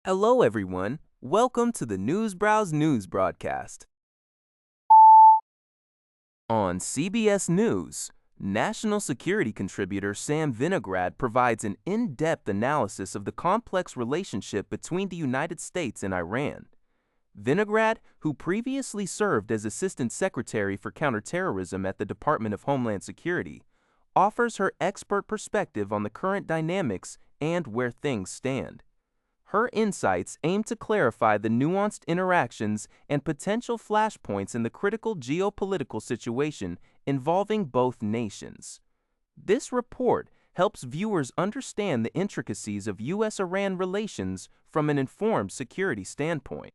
Hello everyone, welcome to the Newsbrowse News broadcast. On CBS News, national security contributor Sam Vinograd provides an in-depth analysis of the complex relationship between the United States and Iran. Vinograd, who previously served as Assistant Secretary for Counterterrorism at the Department of Homeland Security, offers her expert perspective on the current dynamics and where things stand. Her insights aim to clarify the nuanced interactions and potential flashpoints in the critical geopolitical situation involving both nations. This report helps viewers understand the intricacies of U.S.-Iran relations from an informed security standpoint.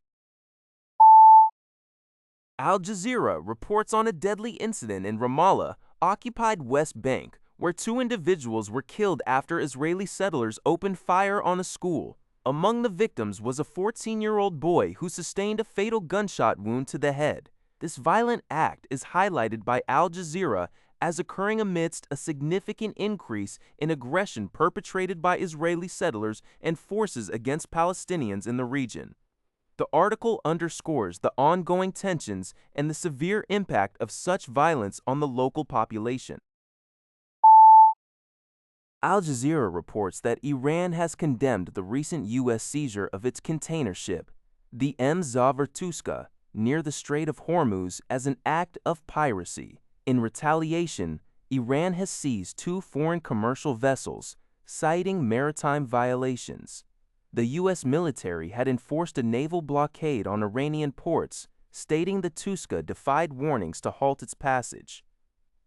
Al Jazeera reports on a deadly incident in Ramallah, occupied West Bank, where two individuals were killed after Israeli settlers opened fire on a school. Among the victims was a 14-year-old boy who sustained a fatal gunshot wound to the head. This violent act is highlighted by Al Jazeera as occurring amidst a significant increase in aggression perpetrated by Israeli settlers and forces against Palestinians in the region. The article underscores the ongoing tensions and the severe impact of such violence on the local population. Al Jazeera reports that Iran has condemned the recent U.S. seizure of its container ship, the M. Zavartuska, near the Strait of Hormuz as an act of piracy. In retaliation, Iran has seized two foreign commercial vessels, citing maritime violations. The U.S. military had enforced a naval blockade on Iranian ports, stating the Tuska defied warnings to halt its passage.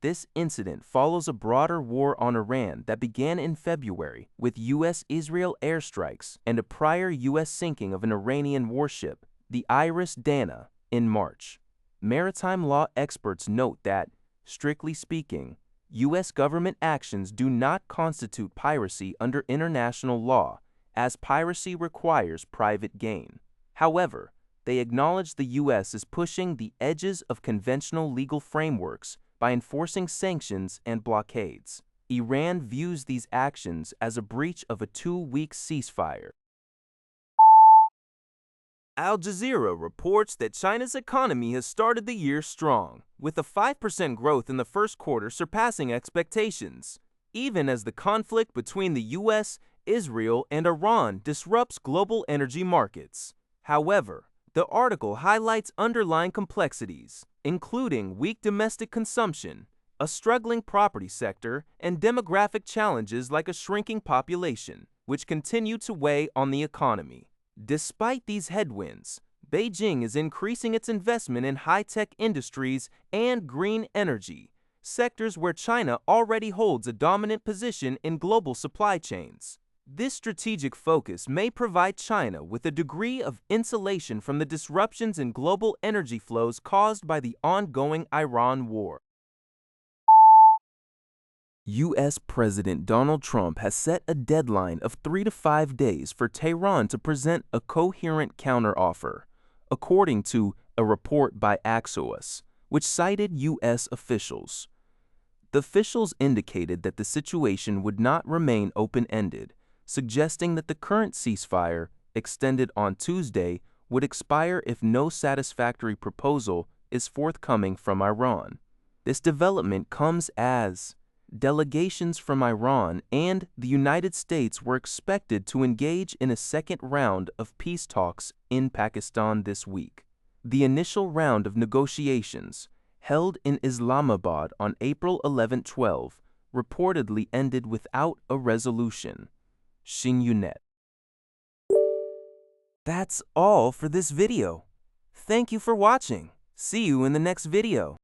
This incident follows a broader war on Iran that began in February with U.S.-Israel airstrikes and a prior U.S. sinking of an Iranian warship, the Iris Dana, in March. Maritime law experts note that, strictly speaking, U.S. government actions do not constitute piracy under international law, as piracy requires private gain. However, they acknowledge the U.S. is pushing the edges of conventional legal frameworks by enforcing sanctions and blockades. Iran views these actions as a breach of a 2-week ceasefire. Al Jazeera reports that China's economy has started the year strong, with a 5% growth in the first quarter surpassing expectations, even as the conflict between the U.S., Israel, and Iran disrupts global energy markets. However, the article highlights underlying complexities, including weak domestic consumption, a struggling property sector, and demographic challenges like a shrinking population, which continue to weigh on the economy. Despite these headwinds, Beijing is increasing its investment in high-tech industries and green energy, sectors where China already holds a dominant position in global supply chains. This strategic focus may provide China with a degree of insulation from the disruptions in global energy flows caused by the ongoing Iran war. U.S. President Donald Trump has set a deadline of 3 to 5 days for Tehran to present a coherent counteroffer, according to a report by Axios, which cited U.S. officials. The officials indicated that the situation would not remain open-ended, suggesting that the current ceasefire, extended on Tuesday, would expire if no satisfactory proposal is forthcoming from Iran. This development comes as delegations from Iran and the United States were expected to engage in a second round of peace talks in Pakistan this week. The initial round of negotiations, held in Islamabad on April 11-12, reportedly ended without a resolution. Shinyunet. That's all for this video. Thank you for watching. See you in the next video.